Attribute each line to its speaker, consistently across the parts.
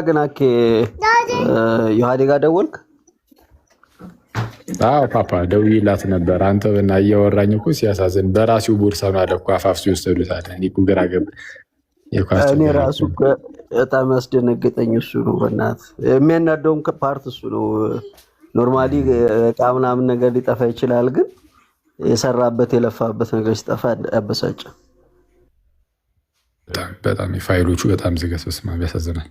Speaker 1: ገናኬ ዮሐዴ ጋር ደወልክ?
Speaker 2: አዎ ፓፓ ደውዬላት ነበር። አንተ በና እያወራኝ እኮ ሲያሳዝን በራሴው ቦርሳ ነው አለ እኮ አፋፍ ሲወስዱታል። እኔ እኮ ግራ ገባኝ።
Speaker 1: እኔ ራሱ በጣም ያስደነገጠኝ እሱ ነው። በእናት የሚያናደውም ፓርት እሱ ነው። ኖርማሊ እቃ ምናምን ነገር ሊጠፋ ይችላል፣ ግን የሰራበት የለፋበት ነገር ሲጠፋ ያበሳጭ።
Speaker 2: በጣም ፋይሎቹ በጣም ዝገስብስማ ያሳዝናል።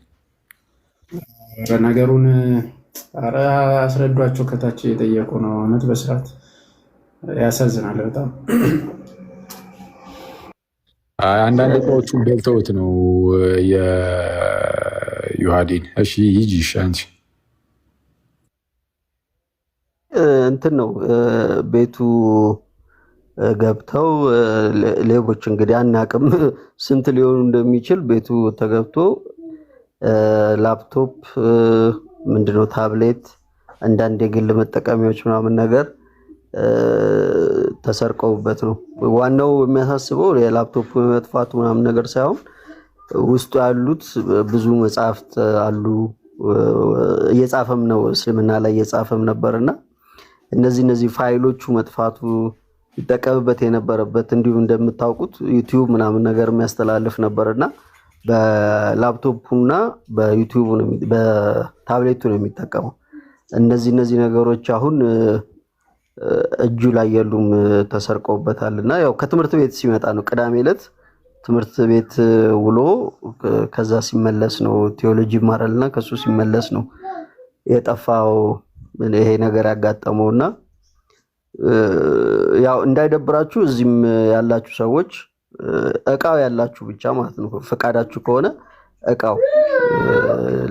Speaker 3: ነገሩን ኧረ አስረዷቸው። ከታች የጠየቁ ነው እውነት በስርዓት ያሳዝናል በጣም።
Speaker 2: አንዳንድ እቃዎቹን በልተውት ነው የዮሐዴን። እሺ ይጂሽ አንቺ
Speaker 1: እንትን ነው ቤቱ ገብተው ሌቦች እንግዲህ አናቅም ስንት ሊሆኑ እንደሚችል ቤቱ ተገብቶ ላፕቶፕ ምንድነው ታብሌት አንዳንድ የግል መጠቀሚያዎች ምናምን ነገር ተሰርቀውበት ነው። ዋናው የሚያሳስበው የላፕቶፕ መጥፋቱ ምናምን ነገር ሳይሆን ውስጡ ያሉት ብዙ መጽሐፍት አሉ። እየጻፈም ነው እስልምና ላይ እየጻፈም ነበርና እነዚህ ፋይሎቹ መጥፋቱ ይጠቀምበት የነበረበት እንዲሁም እንደምታውቁት ዩቲዩብ ምናምን ነገር የሚያስተላልፍ ነበርና በላፕቶፑና በዩቲዩብ ነው በታብሌቱ ነው የሚጠቀመው። እነዚህ ነገሮች አሁን እጁ ላይ የሉም ተሰርቀውበታልና ያው ከትምህርት ቤት ሲመጣ ነው ቅዳሜ ዕለት ትምህርት ቤት ውሎ ከዛ ሲመለስ ነው ቴዎሎጂ ይማራልና ከሱ ሲመለስ ነው የጠፋው ይሄ ነገር ያጋጠመውና ያው እንዳይደብራችሁ እዚህም ያላችሁ ሰዎች እቃው ያላችሁ ብቻ ማለት ነው ፈቃዳችሁ ከሆነ እቃው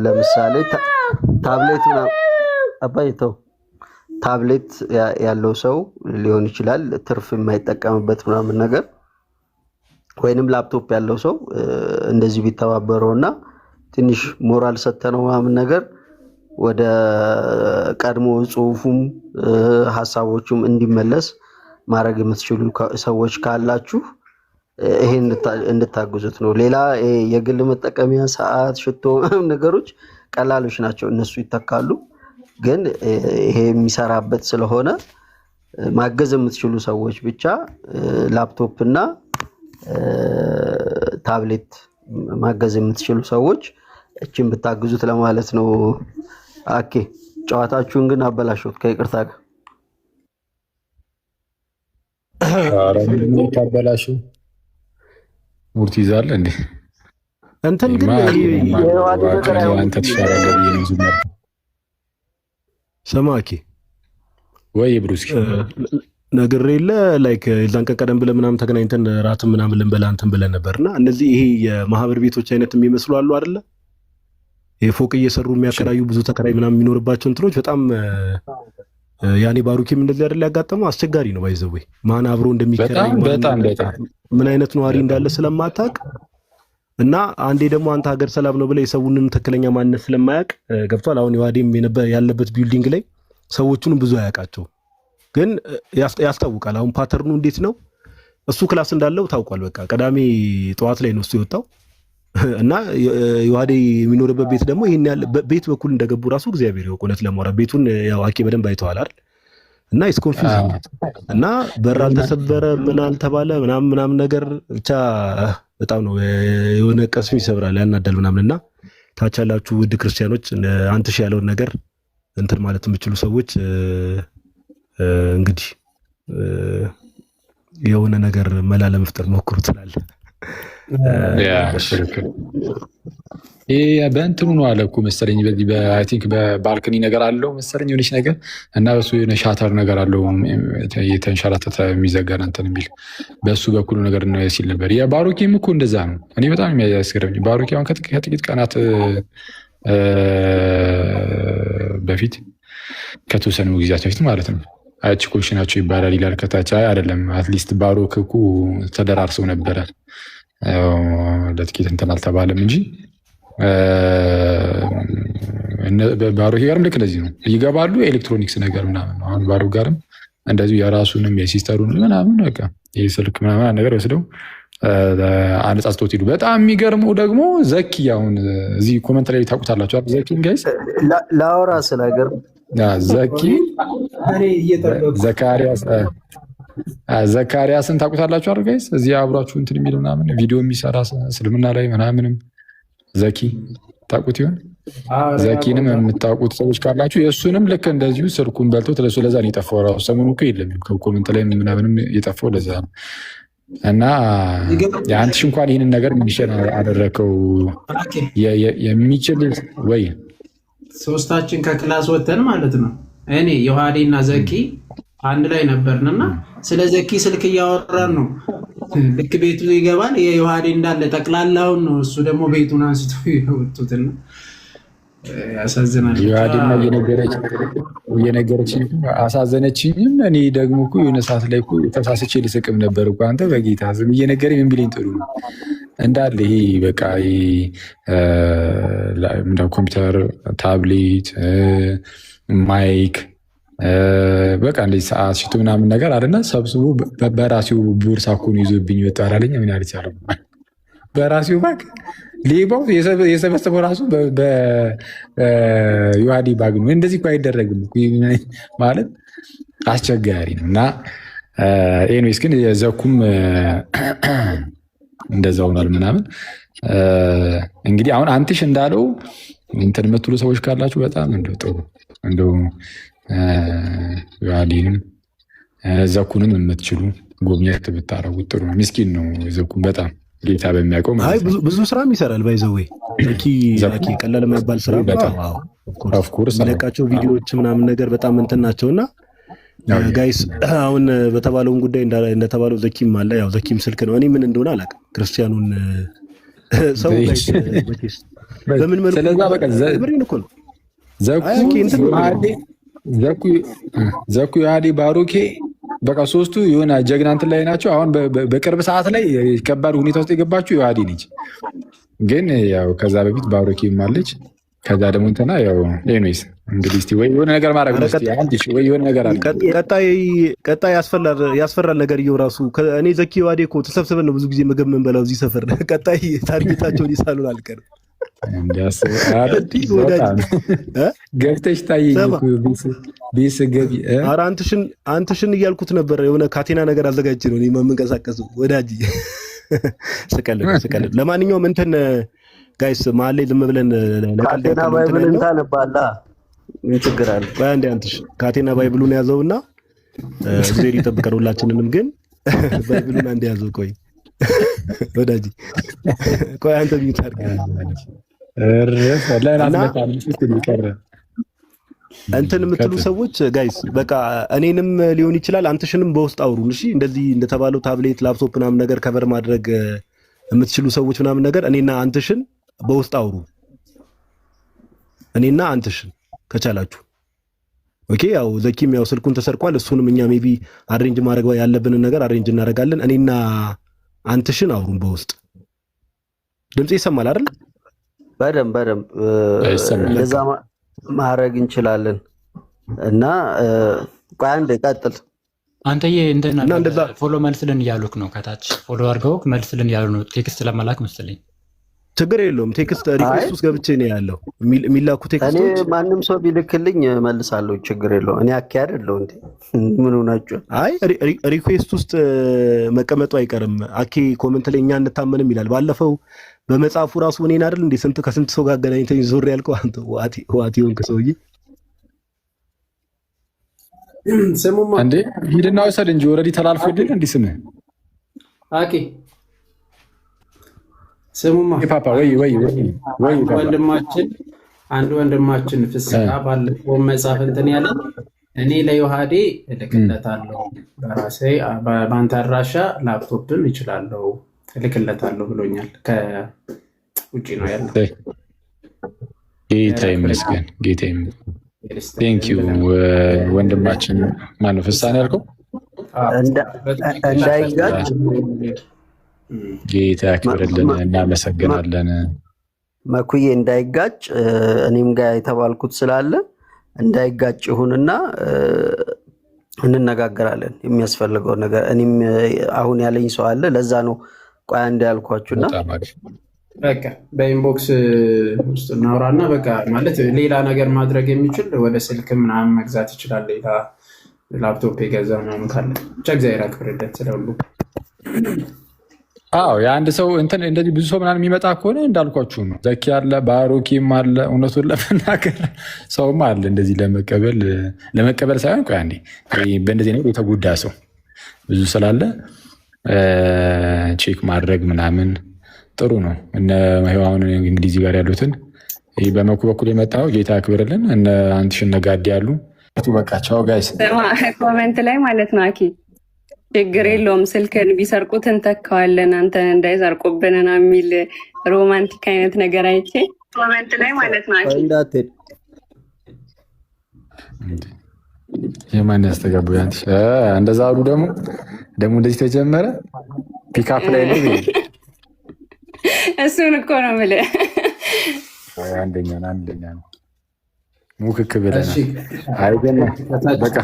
Speaker 1: ለምሳሌ ታብሌት አባይተው ታብሌት ያለው ሰው ሊሆን ይችላል ትርፍ የማይጠቀምበት ምናምን ነገር ወይንም ላፕቶፕ ያለው ሰው እንደዚህ ቢተባበረውና ትንሽ ሞራል ሰተነው ምናምን ነገር ወደ ቀድሞ ጽሁፉም ሐሳቦቹም እንዲመለስ ማድረግ የምትችሉ ሰዎች ካላችሁ ይሄን እንድታግዙት ነው። ሌላ የግል መጠቀሚያ ሰዓት፣ ሽቶ ነገሮች ቀላሎች ናቸው፣ እነሱ ይተካሉ። ግን ይሄ የሚሰራበት ስለሆነ ማገዝ የምትችሉ ሰዎች ብቻ ላፕቶፕ እና ታብሌት ማገዝ የምትችሉ ሰዎች እቺን ብታግዙት ለማለት ነው። ኦኬ ጨዋታችሁን ግን አበላሽሁት ከይቅርታ ጋር።
Speaker 2: አረም ታበላሹ ሙርት ይዛል እንዴ
Speaker 1: እንትን ግን የዋዲ ነገር
Speaker 2: አንተ ተሻራለ ነው ዝመር
Speaker 4: ሰማኪ
Speaker 2: ወይ ብሩስኪ
Speaker 4: ነገር የለ ላይክ የዛን ቀደም ብለን ምናምን ተገናኝተን ራትም ምናምን ልንበላ እንትን ብለን ነበርና እነዚህ ይሄ የማህበር ቤቶች አይነት የሚመስሉ አሉ አይደለ? የፎቅ እየሰሩ የሚያከራዩ ብዙ ተከራይ ምናምን የሚኖርባቸው እንትኖች በጣም ያኔ ባሩኪም እንደዚህ አይደል ያጋጠመው አስቸጋሪ ነው። ባይዘው ማን አብሮ እንደሚከራይ
Speaker 2: በጣም
Speaker 4: ምን አይነት ነዋሪ እንዳለ ስለማታውቅ እና አንዴ ደግሞ አንተ ሀገር ሰላም ነው ብለ የሰውንም ትክክለኛ ማንነት ስለማያውቅ ገብቷል። አሁን የዋዴም ያለበት ቢልዲንግ ላይ ሰዎቹንም ብዙ አያውቃቸው፣ ግን ያስታውቃል። አሁን ፓተርኑ እንዴት ነው እሱ ክላስ እንዳለው ታውቋል። በቃ ቀዳሜ ጠዋት ላይ ነው እሱ የወጣው እና የዋዴ የሚኖርበት ቤት ደግሞ ይሄን ያለ ቤት በኩል እንደገቡ ራሱ እግዚአብሔር ያውቅ። እውነት ለማውራት ቤቱን ያው አኬ በደንብ አይተዋል አይደል? እና ኢስ ኮንፊውዚንግ እና በር አልተሰበረ ምን አልተባለ ምናምን ነገር ብቻ በጣም ነው የሆነ ቀስም ይሰብራል፣ ያናዳል ምናምንና ታች ያላችሁ ውድ ክርስቲያኖች አንተ ሺ ያለውን ነገር እንትን ማለት የምትችሉ ሰዎች እንግዲህ የሆነ ነገር መላ ለመፍጠር ሞክሩ ትላለህ።
Speaker 2: በእንትኑ ነው አለ እኮ መሰለኝ በዚህ አይ ቲንክ በባልክኒ ነገር አለው መሰለኝ የሆነች ነገር እና በሱ የሆነ ሻተር ነገር አለው የተንሸራተተ የሚዘጋን እንትን የሚል በሱ በኩሉ ነገር ነው ሲል ነበር። የባሮኬም እኮ እንደዛ ነው። እኔ በጣም የሚያስገርምኝ ባሮኬ አሁን ከጥቂት ቀናት በፊት ከተወሰኑ ጊዜያት በፊት ማለት ነው አችኮች ናቸው ይባላል ይላል ከታች። አይደለም አትሊስት ባሮክ እኮ ተደራርሰው ነበረ ለጥቂት እንትን አልተባለም እንጂ ባሮክ ጋርም ልክ እንደዚህ ነው ይገባሉ። ኤሌክትሮኒክስ ነገር ምናምን ነው። አሁን ባሮክ ጋርም እንደዚሁ የራሱንም የሲስተሩን ምናምን በቃ ይህ ስልክ ምናምን ነገር ወስደው አነጻጽቶት ሄዱ። በጣም የሚገርመው ደግሞ ዘኪ አሁን እዚህ ኮመንት ላይ ታውቁታላችሁ አይደል? ዘኪን ጋይስ
Speaker 1: ላወራ ስለገር
Speaker 2: ዘኪ ዘካሪያስን ታውቁታላችሁ አይደል ጋይስ? እዚህ አብሯችሁ እንትን የሚል ምናምን ቪዲዮ የሚሰራ እስልምና ላይ ምናምንም ዘኪ ታውቁት ይሆን? ዘኪንም የምታውቁት ሰዎች ካላችሁ የእሱንም ልክ እንደዚሁ ስልኩን በልቶት ለሱ ለዛ ነው የጠፋው። ራሱ ሰሞኑ እኮ የለም ኮመንት ላይ ምናምንም የጠፋው ለዛ ነው። እና የአንትሽ እንኳን ይህንን ነገር ሚሽን አደረከው የሚችል ወይ
Speaker 3: ሶስታችን ከክላስ ወተን ማለት ነው። እኔ ዮሐዴ እና ዘኪ አንድ ላይ ነበርንና ስለ ዘኪ ስልክ እያወራን ነው። ልክ ቤቱ ይገባል የዮሐዴ እንዳለ ጠቅላላውን ነው። እሱ ደግሞ ቤቱን አንስቶ ይወጡትና ያሳዝናል።
Speaker 2: ዮሐዴና እየነገረችኝ አሳዘነችኝም። እኔ ደግሞ እኮ የሆነ ሰዓት ላይ እኮ ተሳስቼ ልስቅም ነበር እኮ አንተ በጌታ ዝም እየነገረኝ ምን ቢለኝ ጥሩ ነው እንዳለ ይሄ በቃ ኮምፒውተር፣ ታብሌት፣ ማይክ በቃ እንደዚህ ሰዓት ሽቱ ምናምን ነገር አለና ሰብስቦ በራሴው ቦርሳ እኮ ነው ይዞብኝ ይወጣል አለኝ። ምን አልቻለም በራሴው ባግ ሌባው የሰበሰበው ራሱ በዮሐዴ ባግ ነው። እንደዚህ እኮ አይደረግም ማለት አስቸጋሪ ነው። እና ኤኒዌይስ ግን የዘኩም እንደዛ ሆኗል ምናምን። እንግዲህ አሁን አንትሽ እንዳለው እንትን የምትሉ ሰዎች ካላችሁ በጣም እንደው ጥሩ እንደው ዮሐዴንም ዘኩንም የምትችሉ ጎብኘት ብታረጉት ጥሩ ነው። ምስኪን ነው ዘኩም በጣም ጌታ በሚያውቀው
Speaker 4: ብዙ ስራም ይሰራል። ባይዘዌ ዘኪ ቀላል የማይባል ስራ የሚለቃቸው ቪዲዮዎች ምናምን ነገር በጣም እንትን ናቸው። እና ጋይስ አሁን በተባለውን ጉዳይ እንደተባለው ዘኪም አለ። ያው ዘኪም ስልክ ነው። እኔ ምን እንደሆነ አላውቅም። ክርስቲያኑን ሰው በምን መልኩ ስለዛ በቃ ዘኩ ዮሐዴ ባሮኬ በቃ ሶስቱ የሆነ ጀግና እንትን ላይ ናቸው። አሁን በቅርብ ሰዓት ላይ ከባድ ሁኔታ ውስጥ የገባችው ዮሐዴ ነች። ግን ያው ከዛ በፊት ባሮኬም አለች። ከዛ ደግሞ እንትና ያው ኤኒዌይስ እንግዲህ እስቲ ወይ የሆነ ነገር ማድረግ ነው። እስቲ አንቺ ወይ የሆነ ነገር አለ። ቀጣይ ያስፈራል ነገር ይኸው ራሱ እኔ ዘኪ ዮሐዴ እኮ ተሰብስበን ነው ብዙ ጊዜ ምግብ የምንበላው እዚህ ሰፈር። ቀጣይ ታርጌታቸውን ይሳሉን አልቀርም። ገብተሽ ታየኝ ቤስ ገቢ ኧረ አንትሽን እያልኩት ነበር። የሆነ ካቴና ነገር አዘጋጅቼ ነው እኔ የምንቀሳቀሰው ወዳጅ። ስቀልድ ለማንኛውም እንትን ጋይስ መሀል ላይ ዝም ብለን
Speaker 1: ካቴና ባይብልን ታነባላ ምን ችግር አለ? ቆይ አንዴ አንትሽ ካቴና ባይብሉን ያዘውና እግዚአብሔር ይጠብቀን ሁላችንንም። ግን ባይብሉን አንዴ ያዘው። ቆይ ወዳጅ ቆይ አንተ ቢታርክ እንትን የምትሉ ሰዎች ጋይስ በቃ እኔንም ሊሆን ይችላል አንትሽንም በውስጥ አውሩን እሺ። እንደዚህ እንደተባለው ታብሌት፣ ላፕቶፕ ምናምን ነገር ከቨር ማድረግ የምትችሉ ሰዎች ምናምን ነገር እኔና አንትሽን በውስጥ አውሩ። እኔና አንትሽን ከቻላችሁ ኦኬ። ያው ዘኪም ያው ስልኩን ተሰርቋል። እሱንም እኛ ሜቢ አሬንጅ ማድረግ ያለብንን ነገር አሬንጅ እናደርጋለን። እኔና አንትሽን አውሩን በውስጥ። ድምጽ ይሰማል አይደል? በደንብ እንደዛ ማድረግ እንችላለን። እና ቆይ አንዴ ቀጥል
Speaker 5: አንተዬ። እንደዛ ፎሎ መልስልን እያሉክ ነው። ከታች ፎሎ አድርገውክ መልስልን እያሉ ነው። ቴክስት ለመላክ መሰለኝ።
Speaker 4: ችግር የለውም። ቴክስት ሪኩዌስት ውስጥ ገብቼ ነው ያለው የሚላኩ ቴክስቶች።
Speaker 1: እኔ ማንም ሰው ቢልክልኝ መልሳለሁ። ችግር የለውም። እኔ አኪ አይደለሁ እንዴ? ምን ሆናችሁ?
Speaker 4: አይ ሪኩዌስት ውስጥ መቀመጡ አይቀርም። አኪ ኮሜንት ላይ እኛ እንታመንም ይላል። ባለፈው በመጽሐፉ ራሱ እኔን አይደል እንዴ ከስንት ሰው ጋር አገናኝተኝ ዞር ያልከው አንተ ዋቲ ሆንክ ሰውዬ።
Speaker 3: ስሙማ
Speaker 2: እንዴ ሂድና ወሰድ እንጂ ኦልሬዲ ተላልፎልኝ እንዴ ስምህ
Speaker 3: አኪ ስሙማ
Speaker 2: ፓፓ ወይ
Speaker 3: አንድ ወንድማችን ፍስሐ ባለፈው መጽሐፍ እንትን ያለ እኔ ለዮሐዴ እልክለታለሁ በራሴ በአንተ አድራሻ ላፕቶፕም ይችላለሁ እልክለታለሁ ብሎኛል። ከውጭ ነው ያለው።
Speaker 2: ጌታ ይመስገን። ቴንክ ዩ ወንድማችን። ማነው ፍስሐ ነው ያልከው?
Speaker 1: እንዳይጋጭ
Speaker 2: ጌታ ያክብርልን። እናመሰግናለን።
Speaker 1: መኩዬ እንዳይጋጭ እኔም ጋር የተባልኩት ስላለ እንዳይጋጭ ይሁንና እንነጋገራለን የሚያስፈልገው ነገር። እኔም አሁን ያለኝ ሰው አለ። ለዛ ነው ቆይ አንድ ያልኳችሁና
Speaker 2: በጣም አሪፍ።
Speaker 3: በቃ በኢንቦክስ ውስጥ እናውራና በቃ ማለት ሌላ ነገር ማድረግ የሚችል ወደ ስልክ ምናምን መግዛት ይችላል። ሌላ ላፕቶፕ የገዛ ምናምን ካለ ብቻ እግዚአብሔር ያክብርለት ስለሁሉ።
Speaker 2: አዎ የአንድ ሰው እንትን እንደዚህ ብዙ ሰው ምናምን የሚመጣ ከሆነ እንዳልኳችሁ ነው። ዘኪ አለ፣ ባሮኪም አለ። እውነቱን ለመናገር ሰውም አለ እንደዚህ ለመቀበል ሳይሆን ቆይ አንዴ በእንደዚህ ነገር የተጎዳ ሰው ብዙ ስላለ ቼክ ማድረግ ምናምን ጥሩ ነው። እነ አሁን እንግዲህ እዚህ ጋር ያሉትን ይህ በመኩ በኩል የመጣው ጌታ ያክብርልን። እነ አንትሽን ነጋዴ ያሉ በቃ ቻው ጋይስ።
Speaker 6: ኮሜንት ላይ ማለት ነው አኪ ችግር የለውም ስልክን ቢሰርቁት እንተካዋለን አንተን እንዳይሰርቁብን ነው የሚል ሮማንቲክ አይነት ነገር አይቼ ኮሜንት ላይ ማለት ነው አኪ
Speaker 1: እንዳትሄድ
Speaker 2: የማን ያስተጋባው አንትሽ እንደዛ አሉ። ደግሞ እንደዚህ ተጀመረ ፒካፕ ላይ ነው
Speaker 6: እሱን እኮ ነው የምልህ።
Speaker 2: አንደኛ ነው ሙክክ ብለናል። አይገና በቃ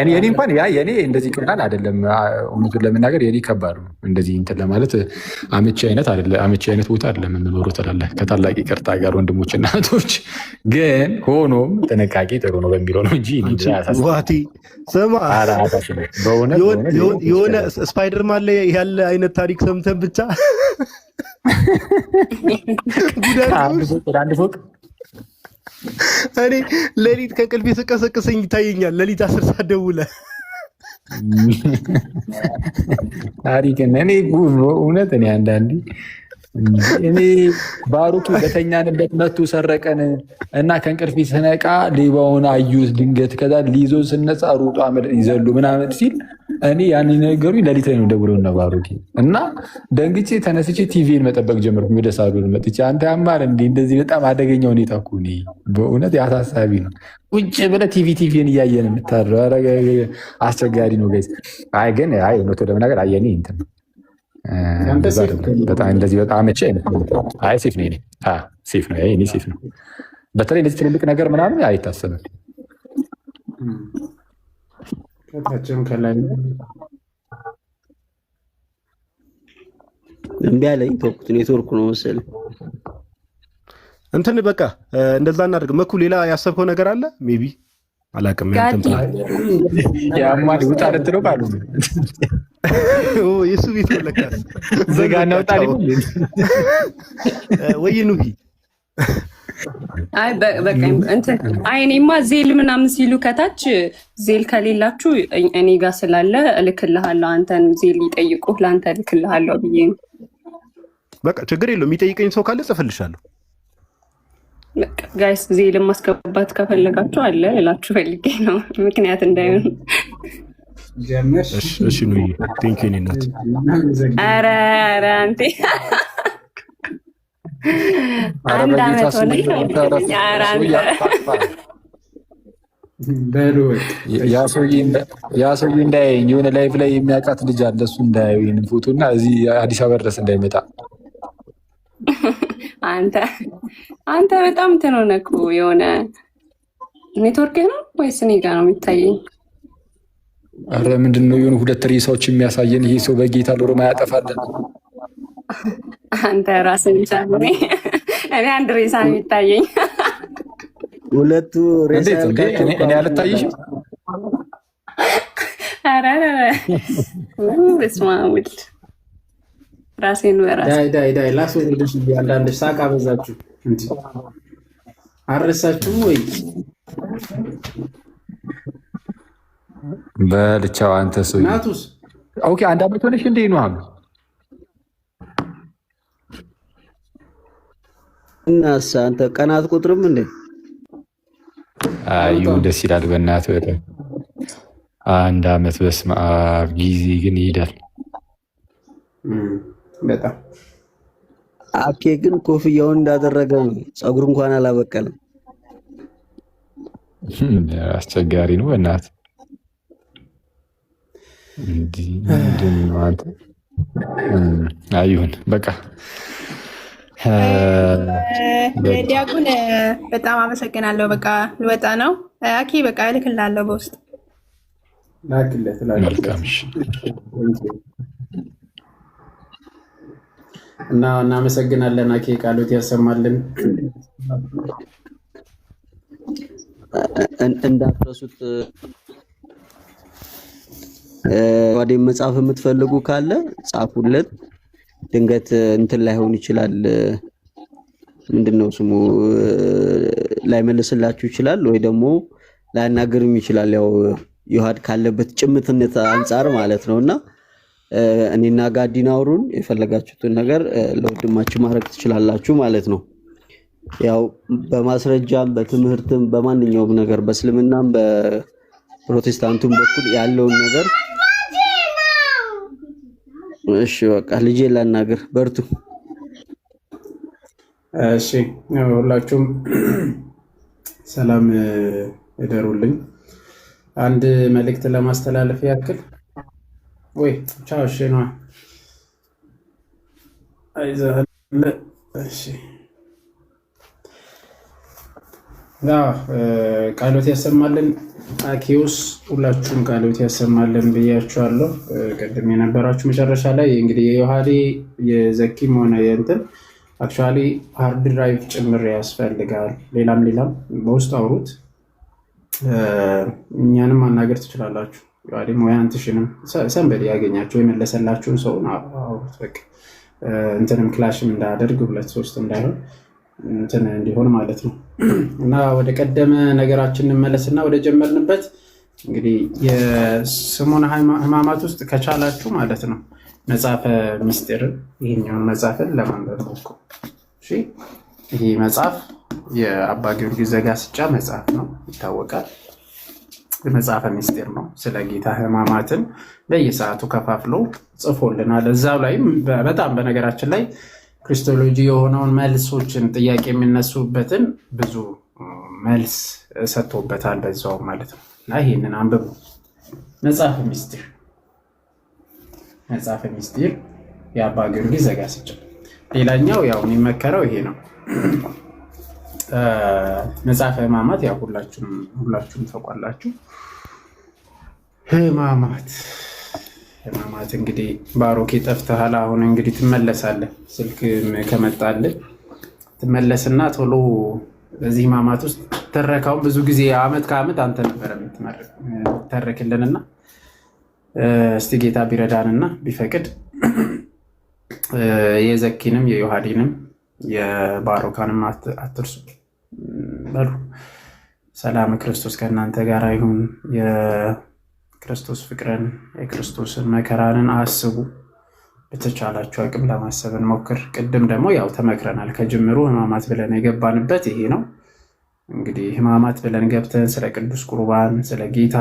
Speaker 2: የኔ እንኳን የኔ እንደዚህ ቀላል አይደለም። እውነቱን ለመናገር የኔ ከባድ ነው። እንደዚህ እንትን ለማለት አመቺ አይነት ቦታ አይደለም የምኖረው ትላለህ። ከታላቅ ይቅርታ ጋር ወንድሞችና እህቶች፣ ግን ሆኖም ጥንቃቄ ጥሩ ነው በሚለው ነው እንጂ
Speaker 4: ዋቲ ስማ፣ የሆነ ስፓይደርማን ላይ ያለ አይነት ታሪክ ሰምተን ብቻ
Speaker 2: አንድ ፎቅ
Speaker 4: እኔ ሌሊት ከቅልቤ ስቀሰቅሰኝ ይታየኛል። ሌሊት 10 ሰዓት ደውለህ
Speaker 2: ታሪክን እኔ እውነት እኔ አንዳንዴ እኔ ባሩኪ በተኛንበት መቶ ሰረቀን እና ከእንቅልፌ ስነቃ ሌባውን አዩት ድንገት። ከዛ ሊይዞ ስነጻ ሩጦ ይዘሉ ምናምን ሲል እኔ ያን ነገሩኝ ሌሊት ላይ ነው ደውለውና ባሩኪ እና ደንግጬ ተነስቼ ቲቪን መጠበቅ ጀመርኩ። ወደ ሳሎን መጥቼ አንተ ያማር እንዴ እንደዚህ በጣም አደገኛ ሁኔታ እኮ ነው። በእውነት አሳሳቢ ነው። ቁጭ ብለህ ቲቪን እያየን የምታድረው አስቸጋሪ ነው ጋይስ። አይ ግን እውነቱ ለመናገር አየኔ እንትን በጣም እንደዚህ በጣም አመቺ አይነት ሴፍ ነው። ሴፍ ነው እኔ ሴፍ ነው። በተለይ እንደዚህ ትልልቅ ነገር ምናምን አይታሰብም።
Speaker 3: ከታችም ከላይ
Speaker 1: እምቢ አለኝ። ተውኩት። ኔትወርኩ ነው መሰለኝ።
Speaker 4: እንትን በቃ እንደዛ እናድርግ። መኩ ሌላ ያሰብከው ነገር አለ? ሜቢ አላውቅም።
Speaker 2: ያማል ውጣ ልትለው ቃሉ
Speaker 4: የሱ ቤት ነው ለካስ።
Speaker 2: ዘጋና ውጣ
Speaker 4: ወይ ኑሂ
Speaker 6: እኔማ ዜል ምናምን ሲሉ ከታች ዜል ከሌላችሁ እኔ ጋር ስላለ እልክልሃለሁ። አንተን ዜል ይጠይቁ ለአንተ እልክልሃለሁ ብዬ ነው።
Speaker 4: በቃ ችግር የለውም። የሚጠይቀኝ ሰው ካለ ጽፍልሻለሁ።
Speaker 6: ጋይስ ዜልን ማስገባት ከፈለጋችሁ አለ እላችሁ ፈልጌ ነው፣ ምክንያት እንዳይሆን።
Speaker 4: እሺ ኑሂ ቴንክ ዩ እናት።
Speaker 6: ኧረ አንተ አንድ አመት ሆነ።
Speaker 2: ያ ሰውዬ እንዳያየኝ የሆነ ላይፍ ላይ የሚያውቃት ልጅ አለ። እሱ እንዳያዩ ይህንን ፎቶ እና እዚህ አዲስ አበባ ድረስ እንዳይመጣ።
Speaker 6: አንተ በጣም እንትን ሆነህ እኮ የሆነ ኔትወርክ ነው ወይስ እኔ ጋ ነው የሚታየኝ?
Speaker 2: ኧረ ምንድን ነው የሆኑ 2 ሬሳዎች የሚያሳየን? ይሄ ሰው በጌታ ሎሮ ማያጠፋለን።
Speaker 6: አንተ ራስን ቻሉ። እኔ አንድ ሬሳ ነው የሚታየኝ።
Speaker 1: 2 ሬሳ
Speaker 2: እኔ አልታይሽም?
Speaker 6: ኧረ በስመ አብ ወልድ ራሴን በራሴ
Speaker 3: ዳይ ላስወርድሽ። አንዳንድ ሳቅ አበዛችሁ። አረሳችሁ ወይ?
Speaker 2: በልቻው አንተ ሰው
Speaker 3: ናቱስ
Speaker 2: ኦኬ። አንድ አመት ሆነሽ እንዴ ነው አሉ
Speaker 1: እናሳ አንተ ቀናት ቁጥርም እንዴ?
Speaker 2: አዩ ደስ ይላል። በእናትህ በጣም አንድ አመት በስመ አብ ጊዜ ግን ይሄዳል
Speaker 3: በጣም።
Speaker 1: አኬ ግን ኮፍያውን እንዳደረገ ነው፣ ፀጉር እንኳን አላበቀለም።
Speaker 2: አስቸጋሪ ነው በእናትህ። እንዲህ ነው አንተ። አይሁን በቃ
Speaker 7: ዲያቆን በጣም አመሰግናለሁ። በቃ ልወጣ ነው። አኪ በቃ እልክልሃለሁ በውስጥ
Speaker 3: ላክለት።
Speaker 2: መልካም
Speaker 3: እና እናመሰግናለን። አኬ ቃሎት ያሰማልን።
Speaker 1: እንዳትረሱት። ዋዴም መጽሐፍ የምትፈልጉ ካለ ጻፉለት። ድንገት እንትን ላይሆን ይችላል፣ ምንድነው ስሙ ላይመልስላችሁ ይችላል፣ ወይ ደግሞ ላያናግርም ይችላል። ያው ዮሐድ ካለበት ጭምትነት አንጻር ማለት ነውና እኔና ጋዲን አውሩን፣ የፈለጋችሁትን ነገር ለወንድማችሁ ማድረግ ትችላላችሁ ማለት ነው። ያው በማስረጃም በትምህርትም በማንኛውም ነገር በእስልምናም በፕሮቴስታንቱም በኩል ያለውን ነገር እሺ በቃ ልጄ ላናግር፣ በርቱ።
Speaker 3: እሺ ሁላችሁም ሰላም እደሩልኝ። አንድ መልእክት ለማስተላለፍ ያክል ወይ ቻው። እሺ ነው አይዘህ እሺ ቃሎት ያሰማልን። አኪዮስ ሁላችሁም ቃሎት ያሰማልን ብያችኋለሁ። ቅድም የነበራችሁ መጨረሻ ላይ እንግዲህ የዮሐዴ የዘኪም ሆነ የእንትን አክቹዋሊ ሃርድ ድራይቭ ጭምር ያስፈልጋል። ሌላም በውስጥ አውሩት፣ እኛንም ማናገር ትችላላችሁ። ዮሐዴም ወይ አንትሽንም ሰንበዲ ያገኛቸው የመለሰላችሁን ሰው አውሩት። በቃ እንትንም ክላሽም እንዳያደርግ 2-3 እንዳይሆን እንትን እንዲሆን ማለት ነው። እና ወደ ቀደመ ነገራችን እንመለስና ወደ ጀመርንበት እንግዲህ የሰሙነ ሕማማት ውስጥ ከቻላችሁ ማለት ነው መጽሐፈ ምስጢርን ይሄኛውን መጽሐፍን ለማንበብ ሞክሩ። እሺ ይሄ መጽሐፍ የአባ ጊዮርጊስ ዘጋስጫ መጽሐፍ ነው፣ ይታወቃል። መጽሐፈ ምስጢር ነው። ስለ ጌታ ሕማማትን በየሰዓቱ ከፋፍሎ ጽፎልናል። እዛው ላይም በጣም በነገራችን ላይ ክሪስቶሎጂ የሆነውን መልሶችን ጥያቄ የሚነሱበትን ብዙ መልስ ሰጥቶበታል በዛው ማለት ነው። እና ይህንን አንብቡ። መጽሐፈ ምስጢር የአባ ጊዮርጊስ ዘጋስጫ። ሌላኛው ያው የሚመከረው ይሄ ነው። መጽሐፈ ሕማማት ያው ሁላችሁም ታውቃላችሁ። ሕማማት እንግዲህ ባሮኬ ጠፍተሃል። አሁን እንግዲህ ትመለሳለህ። ስልክ ከመጣልህ ትመለስና ቶሎ በዚህ ሕማማት ውስጥ ተረካውን ብዙ ጊዜ አመት ከአመት አንተ ነበር የምትተረክልንና እስቲ ጌታ ቢረዳንና ቢፈቅድ የዘኪንም የዮሐዴንም የባሮካንም አትርሱ በሉ። ሰላም ክርስቶስ ከእናንተ ጋር ይሁን። ክርስቶስ ፍቅርን የክርስቶስን መከራንን አስቡ። በተቻላችሁ አቅም ለማሰብ እንሞክር። ቅድም ደግሞ ያው ተመክረናል። ከጅምሩ ሕማማት ብለን የገባንበት ይሄ ነው። እንግዲህ ሕማማት ብለን ገብተን ስለ ቅዱስ ቁርባን፣ ስለ ጌታ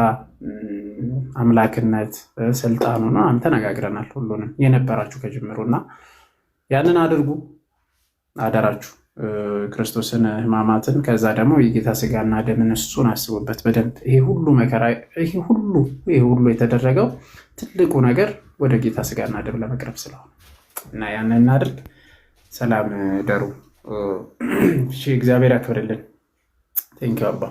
Speaker 3: አምላክነት፣ ስልጣኑ ነው ተነጋግረናል። ሁሉንም የነበራችሁ ከጅምሩ እና ያንን አድርጉ አደራችሁ። ክርስቶስን ሕማማትን ከዛ ደግሞ የጌታ ስጋና ደምን እሱን አስቡበት በደንብ። ይሄ ሁሉ መከራ ይሄ ሁሉ የተደረገው ትልቁ ነገር ወደ ጌታ ስጋና ደም ለመቅረብ ስለሆነ እና ያንን እናድርግ። ሰላም ደሩ። እሺ እግዚአብሔር ያክብርልን። ቴንኪው አባ